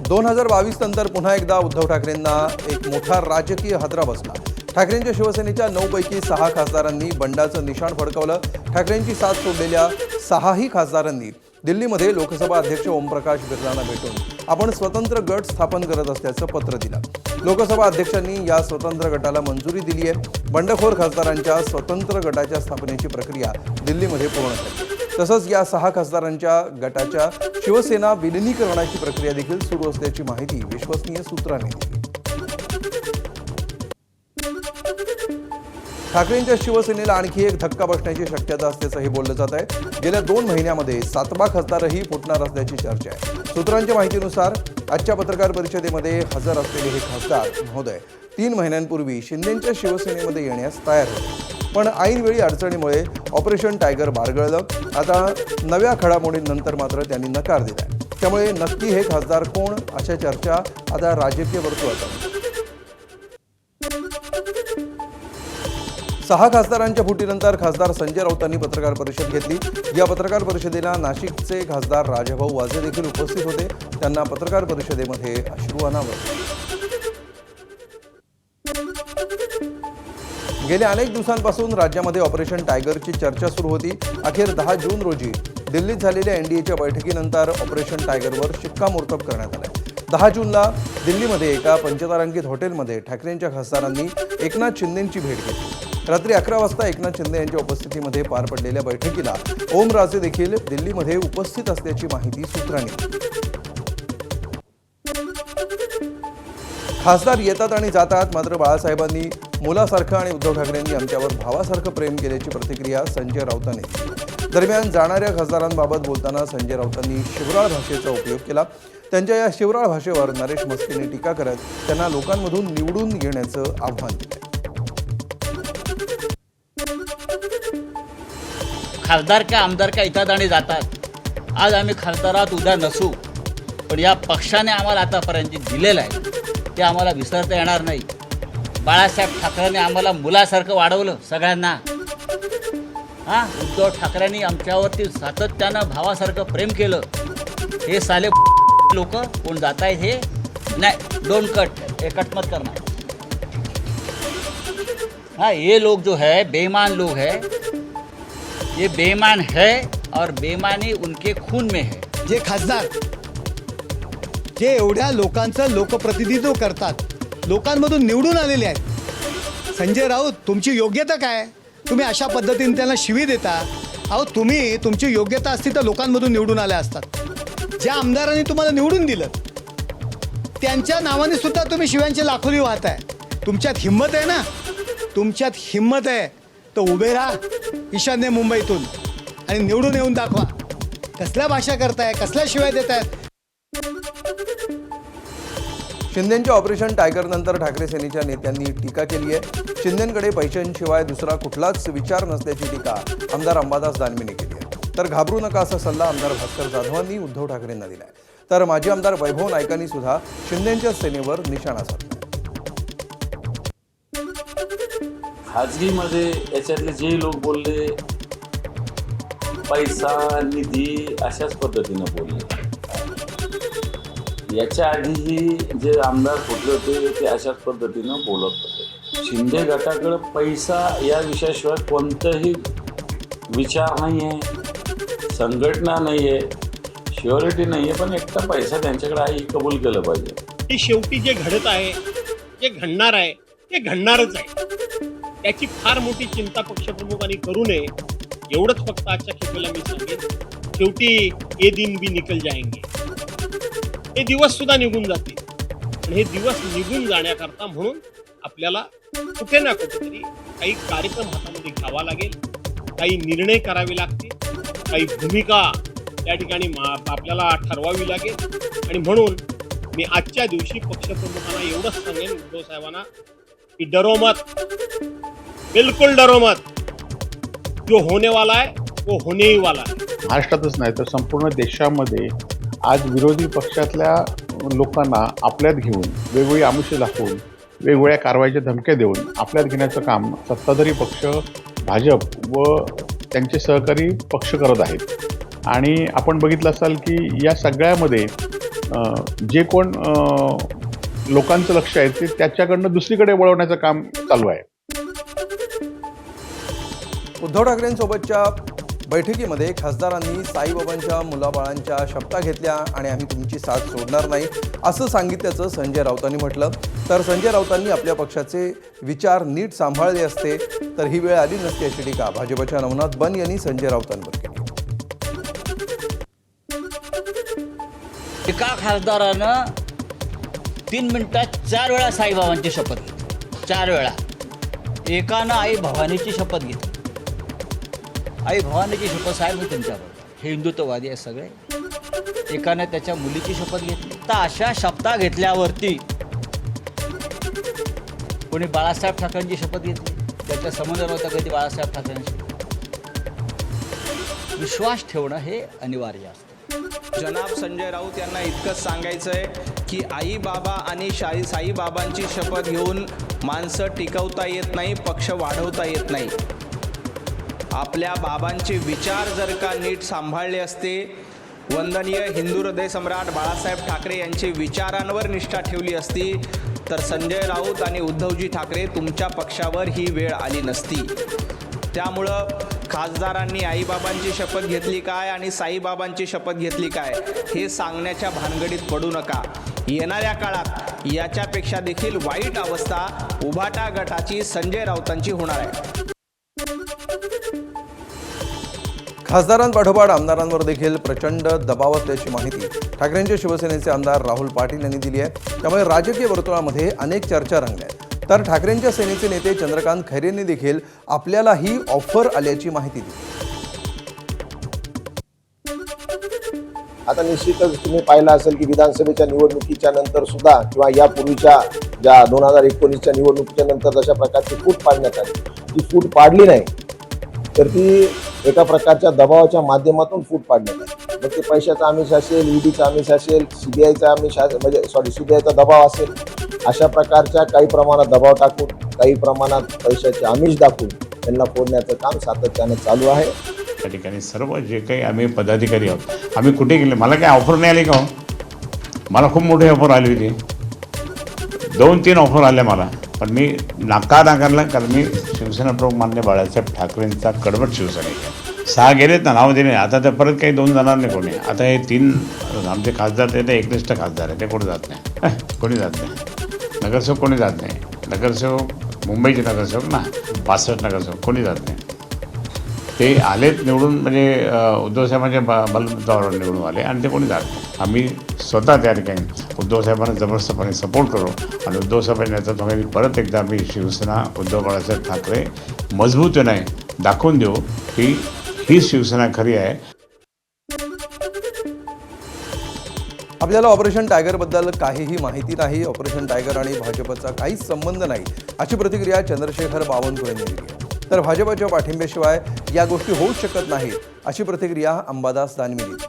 2022 नंतर पुन्हा एकदा उद्धव ठाकरेंना एक मोठा राजकीय हादरा बसला। ठाकरेंच्या शिवसेनेच्या 9 पैकी 6 खासदारांनी बंडाचं निशाण फडकवलं। ठाकरेंची साथ सोडलेल्या 6ही खासदारांनी दिल्लीमध्ये लोकसभा अध्यक्ष ओमप्रकाश बिर्लांना भेटून आपण स्वतंत्र गट स्थापन करत असल्याचं पत्र दिलं। लोकसभा अध्यक्षांनी या स्वतंत्र गटाला मंजुरी दिली आहे। बंडखोर खासदारांच्या स्वतंत्र गटाच्या स्थापनेची प्रक्रिया दिल्लीमध्ये पूर्ण झाली। तसंच या 6 खासदारांच्या गटाच्या शिवसेना विलिनीकरणाची प्रक्रिया देखील सुरू असल्याची माहिती विश्वसनीय सूत्रांनी दिली। ठाकरेंच्या शिवसेनेला आणखी एक धक्का बसण्याची शक्यता असल्याचंही बोललं जात आहे। गेल्या 2 महिन्यामध्ये 7वा खासदारही फुटणार असल्याची चर्चा आहे। सूत्रांच्या माहितीनुसार आजच्या पत्रकार परिषदेमध्ये हजर असलेले हे खासदार महोदय 3 महिन्यांपूर्वी शिंदेंच्या शिवसेनेमध्ये येण्यास तयार होते, पण ऐनवेळी अडचणीमुळे ऑपरेशन टायगर बारगळलं। आता नव्या घडामोडींनंतर मात्र त्यांनी नकार दिलाय। त्यामुळे नक्की हे खासदार कोण अशा चर्चा आता राजकीय वर्तुळात आहेत। 6 खासदारांच्या फुटीनंतर खासदार संजय राऊतांनी पत्रकार परिषद घेतली। या पत्रकार परिषदेला नाशिकचे खासदार राजाभाऊ वाजे देखील उपस्थित होते। त्यांना पत्रकार परिषदेमध्ये अश्रू अनावर। गेल्या अनेक दिवसांपासून राज्यामध्ये ऑपरेशन टायगरची चर्चा सुरू होती। अखेर 10 जून रोजी दिल्लीत झालेल्या एनडीएच्या बैठकीनंतर ऑपरेशन टायगरवर शिक्कामोर्तब करण्यात आलं। 10 जूनला दिल्लीमध्ये एका पंचतारांकित हॉटेलमध्ये ठाकरेंच्या खासदारांनी एकनाथ शिंदेंची भेट घेतली। रात्री 11 वाजता एकनाथ शिंदे यांच्या उपस्थितीमध्ये पार पडलेल्या बैठकीला ओमराजे देखील दिल्लीमध्ये उपस्थित असल्याची माहिती सूत्रांनी दिली। खासदार येतात आणि जातात, मात्र बाळासाहेबांनी मुलासारखं आणि उद्धव ठाकरेंनी आमच्यावर भावासारखं प्रेम केल्याची प्रतिक्रिया संजय राऊतांनी दिली। दरम्यान जाणाऱ्या खासदारांबाबत बोलताना संजय राऊतांनी शिवराळ भाषेचा उपयोग केला। त्यांच्या या शिवराळ भाषेवर नरेश मस्केने टीका करत त्यांना लोकांमधून निवडून येण्याचं आव्हान दिलं। खासदार का आमदार का येतात आणि जातात। आज आम्ही खासदारात उद्या नसू, पण या पक्षाने आम्हाला आतापर्यंत दिलेलं आहे ते आम्हाला विसरता येणार नाही। बाळासाहेब ठाकरेंनी आम्हाला मुलासारखं वाढवलं सगळ्यांना। उद्धव ठाकरेंनी आमच्यावरती सातत्यानं भावासारखं प्रेम केलं। हे साले लोक कोण जात आहेत हे नाही, डोंट कट, हे कट मत करना। ये लोग जो है बेईमान लोग है, ये बेईमान है और बेईमानी उनके खून में है। जे खासदार जे एवढ्या लोकांचं लोकप्रतिनिधित्व करतात, लोकांमधून निवडून आलेले आहेत। संजय राऊत, तुमची योग्यता काय? तुम्ही अशा पद्धतीने त्यांना शिवी देता? अहो, तुम्ही तुमची योग्यता असती तर लोकांमधून निवडून आल्या असतात। ज्या आमदारांनी तुम्हाला निवडून दिलं त्यांच्या नावाने सुद्धा तुम्ही शिव्यांची लाखोली वाहताय। तुमच्यात हिंमत आहे ना? तुमच्यात हिंमत आहे तर उभे राहा ईशान्य मुंबईतून आणि निवडून येऊन दाखवा। कसल्या भाषा करताय, कसल्या शिवाय देताय? शिंदेंच्या ऑपरेशन टायगर नंतर ठाकरे सेनेच्या नेत्यांनी टीका केली आहे। शिंदेंकडे पैशांशिवाय दुसरा कुठलाच विचार नसल्याची टीका आमदार अंबादास दानवेंनी केली आहे। तर घाबरू नका असा सल्ला आमदार भास्कर जाधवांनी उद्धव ठाकरेंना दिलाय। तर माजी आमदार वैभव नाईकांनी सुद्धा शिंदेंच्या सेनेवर निशाणा साधला। खाजगीमध्ये याच्यातले जे लोक बोलले पैसा निधी अशाच पद्धतीनं बोलले। याच्या आधीही जे आमदार फुटले होते ते अशाच पद्धतीनं बोलत होते। शिंदे गटाकडे पैसा या विषयाशिवाय कोणताही विचार नाही आहे, संघटना नाही आहे, श्युरिटी नाही आहे, पण एकटा पैसा त्यांच्याकडे आहे हे कबूल केलं पाहिजे। की शेवटी जे घडत आहे, जे घडणार आहे ते घडणारच आहे। त्याची फार मोठी चिंता पक्षप्रमुखांनी करू नये, एवढंच फक्त आजच्या खेपेला मी सांगेन। शेवटी ये दिन भी निकल जाएंगे, हे दिवस सुद्धा निघून जातील। आणि हे दिवस निघून जाण्याकरता म्हणून आपल्याला कुठे ना कुठेतरी काही कार्यक्रम हातामध्ये घ्यावा लागेल, काही निर्णय करावे लागतील, काही भूमिका त्या ठिकाणी आपल्याला ठरवावी लागेल। आणि म्हणून मी आजच्या दिवशी पक्षप्रमुखांना एवढंच सांगेन, उद्धव साहेबांना, की डरो मत, बिल्कुल डरो मत। जो होने वाला है वो होने ही वाला है। महाराष्ट्रातच नाही तर संपूर्ण देशामध्ये आज विरोधी पक्षातल्या लोकांना आपल्यात घेऊन वेगवेगळी आमिषं दाखवून वेगवेगळ्या कारवाईच्या धमक्या देऊन आपल्यात घेण्याचं काम सत्ताधारी पक्ष भाजप व त्यांचे सहकारी पक्ष करत आहेत। आणि आपण बघितलं असाल की या सगळ्यामध्ये जे कोण लोकांचं लक्ष आहे ते त्याच्याकडनं दुसरीकडे वळवण्याचं काम चालू आहे. उद्धव ठाकरेंसोबतच्या बैठकीमध्ये खासदारांनी साईबाबांच्या मुलाबाळांच्या शपथा घेतल्या आणि आम्ही तुमची साथ सोडणार नाही असं सांगितल्याचं संजय राऊतांनी म्हटलं. तर संजय राऊतांनी आपल्या पक्षाचे विचार नीट सांभाळले असते तर ही वेळ आली नसती अशी टीका भाजपच्या नवनाथ बन यांनी संजय राऊतांवर केली. एका खासदारानं 3 मिनिटात 4 वेळा साईबाबांची शपथ घेतली. 4 वेळा. एकानं आई भवानीची शपथ घेतली. आई भवानीची शपथ साहेब मी तुमच्याबरोबर, हे हिंदुत्ववादी आहे सगळे. एकाने त्याच्या मुलीची शपथ घेतली. तर अशा शपथा घेतल्यावरती कोणी बाळासाहेब ठाकरेंची शपथ घेतली, त्याच्या संबंध नव्हता कधी बाळासाहेब ठाकरेंशी. विश्वास ठेवणं हे अनिवार्य असतं. जनाब संजय राऊत यांना इतकंच सांगायचं आहे की आई बाबा आणि साईबाबांची शपथ घेऊन माणसं टिकवता येत नाही, पक्ष वाढवता येत नाही. आपल्या बाबांचे विचार जर का नीट सांभाळले असते, वंदनीय हिंदू हृदय सम्राट बाळासाहेब ठाकरे यांचे विचारांवर निष्ठा ठेवली असती तर संजय राऊत आणि उद्धवजी ठाकरे तुमच्या पक्षावर ही वेळ आली नसती. त्यामुळं खासदारांनी आईबाबांची शपथ घेतली काय आणि साईबाबांची शपथ घेतली काय हे सांगण्याच्या भानगडीत पडू नका. येणाऱ्या काळात याच्यापेक्षा देखील वाईट अवस्था उभाटा गटाची संजय राऊतांची होणार आहे. खासदारांपाठोपाठ आमदारांवर देखील प्रचंड दबाव असल्याची माहिती ठाकरेंच्या शिवसेनेचे आमदार राहुल पाटील यांनी दिली आहे. त्यामुळे राजकीय वर्तुळामध्ये अनेक चर्चा रंगल्या आहेत. तर ठाकरेंच्या सेनेचे नेते चंद्रकांत खैरेंनी देखील आपल्याला ही ऑफर आल्याची माहिती दिली. आता निश्चितच तुम्ही पाहिलं असेल की विधानसभेच्या निवडणुकीच्या नंतर सुद्धा किंवा यापूर्वीच्या ज्या 2019च्या निवडणुकीच्या नंतर जशा प्रकारची फूट पाडण्यात आली, ती फूट पाडली नाही तर ती एका प्रकारच्या दबावाच्या माध्यमातून फूट पाडण्यात आली. मग ते पैशाचा आमिष असेल, ईडीचा आमिष असेल, सीबीआयचा आमिष सीबीआयचा दबाव असेल, अशा प्रकारच्या काही प्रमाणात दबाव टाकून काही प्रमाणात पैशाचे आमिष दाखवून त्यांना फोडण्याचं काम सातत्यानं चालू आहे. त्या ठिकाणी सर्व जे काही आम्ही पदाधिकारी आहोत, आम्ही कुठे गेले, मला काय ऑफर नाही आली का हो? मला खूप मोठी ऑफर आली होती, 2-3 ऑफर आल्या मला, पण मी नाकारला कारण मी शिवसेना प्रमुख मान्य बाळासाहेब ठाकरेंचा कडवट शिवसैनिक आहे. 6 गेलेत ना, नाव दिले, आता तर परत काही 2 जाणार नाही कोणी. आता हे 3 आमचे खासदार ते एकनिष्ठ खासदार आहे, ते कोणी जात नाही, कोणी जात नाही. नगरसेवक कोणी जात नाही. नगरसेवक मुंबईचे नगरसेवक ना, 65 नगरसेवक कोणी जात नाही. ते आलेत निवडून, म्हणजे उद्धवसाहेबांच्या बलबुतावर निवडून आले आणि ते कोणी जात नाही. आम्ही स्वतः त्या ठिकाणी उद्धवसाहेबांना जबरदस्तपणे सपोर्ट करू आणि उद्धवसाहेबांच्या नेतृत्वाखाली परत एकदा आम्ही शिवसेना उद्धव बाळासाहेब ठाकरे मजबूतीने दाखवून देऊ की ही शिवसेना खरी आहे. आपल्याला ऑपरेशन टायगरबद्दल काहीही माहिती नाही, ऑपरेशन टायगर आणि भाजपचा काहीच संबंध नाही अशी प्रतिक्रिया चंद्रशेखर बावनकुळे यांनी दिली आहे. तर भाजपच्या पाठिंब्याशिवाय या गोष्टी होऊच शकत नाहीत अशी प्रतिक्रिया अंबादास दानवे यांनी दिली.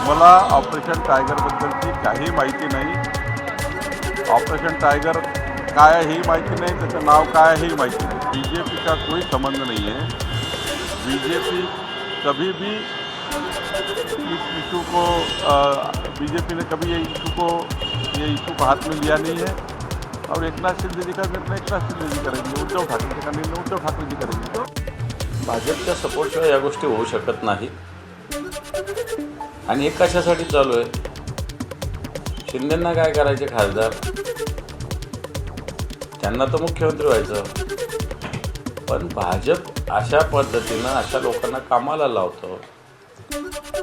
मला ऑपरेशन टायगरबद्दलची काही माहिती नाही. ऑपरेशन टायगर काय आहे ही माहिती नाही, त्याचं नाव काय आहे ही माहिती नाही. बीजेपी का कोई संबंध नहीं है. बीजेपी कभी भी इस इशू को बीजेपी ने कभी ये इशू को हाथ में लिया नहीं है. और एकनाथ शिंदे जी का निर्णय एकनाथ शिंदे जी करेंगे, उद्धव ठाकरे का निर्णय उद्धव ठाकरे जी करेंगे. भाजपच्या सपोर्टशिवाय या गोष्टी होऊ शकत नाही. आणि एक कशासाठी चालू आहे, शिंदेंना काय करायचे खासदार, त्यांना तर मुख्यमंत्री व्हायचं. पण भाजप अशा पद्धतीनं अशा लोकांना कामाला लावतं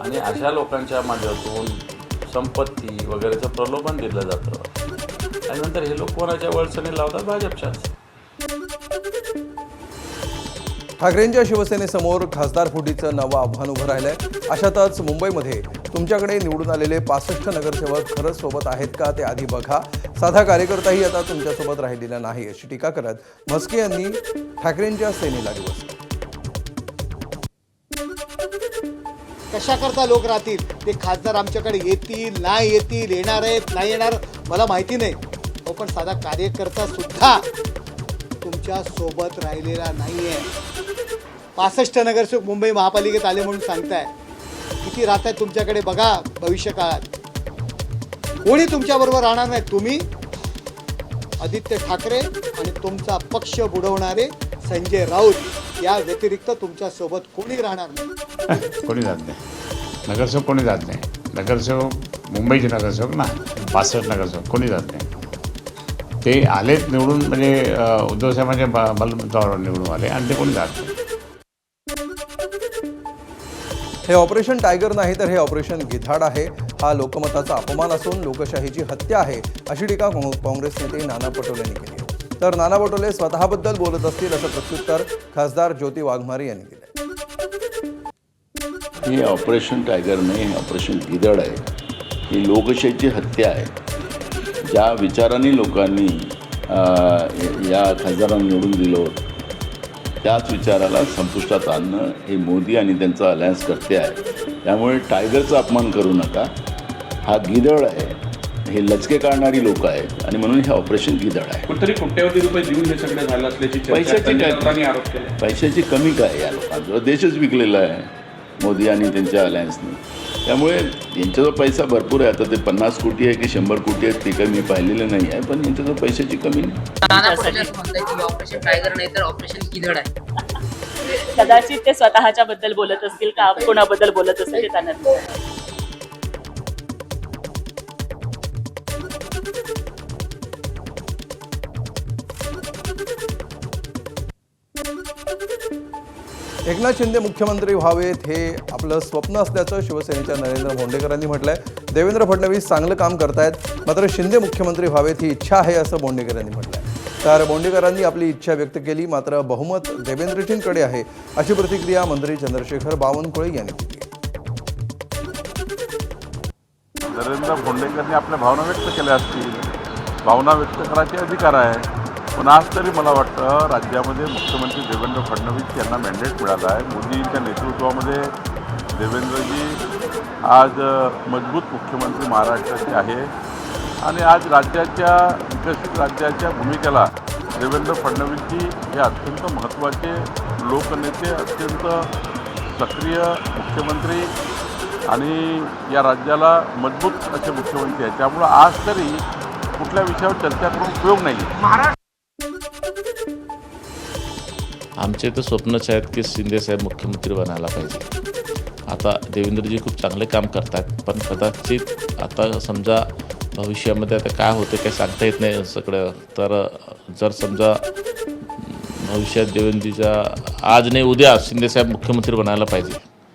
आणि अशा लोकांच्या माध्यमातून संपत्ती वगैरेचं प्रलोभन दिलं जातं आणि नंतर हे लोक कोणाच्या वळसणी लावतात, भाजपच्याच. ठाकरेंच्या शिवसेनेसमोर खासदार फुटीचं नवं आव्हान उभं राहिलंय. अशातच मुंबईमध्ये तुमच्याकडे निवडून आलेले 65 नगरसेवक खरंच सोबत आहेत का ते आधी बघा. साधा कार्यकर्ताही आता तुमच्यासोबत राहिलेला नाही अशी टीका करत म्हस्के यांनी ठाकरेंच्या सेनेला दिवसलं. कशाकरता लोक राहतील, ते खासदार आमच्याकडे येतील नाही येतील, येणार आहेत नाही येणार मला माहिती नाही. हो, पण साधा कार्यकर्ता सुद्धा तुमच्या सोबत राहिलेला नाहीये. 65 नगरसेवक मुंबई महापालिकेत आले म्हणून सांगताय. किती राहत आहेत तुमच्याकडे बघा. भविष्य काळात कोणी तुमच्याबरोबर राहणार नाही. तुम्ही, आदित्य ठाकरे आणि तुमचा पक्ष बुडवणारे संजय राऊत या व्यतिरिक्त तुमच्यासोबत कोणी राहणार नाही. कोणी जात नाही. नगरसेवक कोणी जात नाही. नगरसेवक मुंबईचे नगरसेवक ना, 65 नगरसेवक कोणी जात नाही. ते आलेच निवडून, म्हणजे उद्धव साहेबांच्या बलबुतावर निवडून आले आणि ते कोणी जात नाही. हे ऑपरेशन टायगर नाही तर हे ऑपरेशन गिधाड आहे. हा लोकमताचा अपमान असून लोकशाहीची हत्या आहे, अशी टीका काँग्रेस नेते नाना पटोले यांनी केली आहे. तर नाना पटोले स्वतःबद्दल बोलत असतील असं प्रत्युत्तर खासदार ज्योती वाघमारे यांनी दिलं. हे ऑपरेशन टायगर नाही, हे ऑपरेशन गिधड आहे. ही लोकशाहीची हत्या आहे. ज्या विचारांनी लोकांनी या खासदारांना निवडून दिलं होतं त्याच विचाराला संपुष्टात आणणं हे मोदी आणि त्यांचा अलायन्स करते आहे. त्यामुळे टायगरचा अपमान करू नका. हा गिधड आहे. हे लचके काढणारी लोक आहेत आणि म्हणून हे ऑपरेशन गिधड आहे. कुठेतरी कोट्यवधी रुपये देऊन हे सगळं झालं असल्याची पैशाची कमी काय या लोकांचा? देशच विकलेला आहे मोदी आणि त्यांच्या अलायन्सने. त्यामुळे यांच्याजवळ पैसा भरपूर आहे. आता ते 50 कोटी आहे की 100 कोटी आहे ते काही मी पाहिलेलं नाही आहे, पण यांच्याजवळ पैशाची कमी नाही. ऑपरेशन टायगर नाही तर ऑपरेशन गिधड आहे. कदाचित ते स्वतःच्या बद्दल बोलत असतील का कोणाबद्दल बोलत असतील ते त्यांना दिसतं. एकनाथ शिंदे मुख्यमंत्री व्हावेत हे आपलं स्वप्न असल्याचं शिवसेनेच्या नरेंद्र भोंडेकरांनी म्हटलंय. देवेंद्र फडणवीस चांगलं काम करतायत, मात्र शिंदे मुख्यमंत्री व्हावेत ही इच्छा आहे असं भोंडेकरांनी म्हटलंय. तर भोंडेकरांनी आपली इच्छा व्यक्त केली, मात्र बहुमत देवेंद्रजींकडे आहे, अशी प्रतिक्रिया मंत्री चंद्रशेखर बावनकुळे यांनी दिली. नरेंद्र भोंडेकरांनी आपल्या भावना व्यक्त केल्या असतील. भावना व्यक्त करायचे अधिकार आहे. पण आज तरी मला वाटतं राज्यामध्ये मुख्यमंत्री देवेंद्र फडणवीस यांना मॅन्डेट मिळाला आहे. मोदींच्या नेतृत्वामध्ये देवेंद्रजी आज मजबूत मुख्यमंत्री महाराष्ट्राचे आहे आणि आज राज्याच्या विकसित राज्याच्या भूमिकेला देवेंद्र फडणवीसजी हे अत्यंत महत्त्वाचे लोकनेते, अत्यंत सक्रिय मुख्यमंत्री आणि या राज्याला मजबूत असे मुख्यमंत्री आहेत. त्यामुळं आज तरी कुठल्या विषयावर चर्चा करून उपयोग नाही. आमचे तर स्वप्नच आहेत की शिंदेसाहेब मुख्यमंत्री बनायला पाहिजे. आता देवेंद्रजी खूप चांगले काम करतात, पण कदाचित आता समजा भविष्यामध्ये आता काय होते काय सांगता येत नाही सगळं. तर जर समजा भविष्यात देवेंद्रजीचा आज नाही उद्या शिंदेसाहेब मुख्यमंत्री बनायला पाहिजे.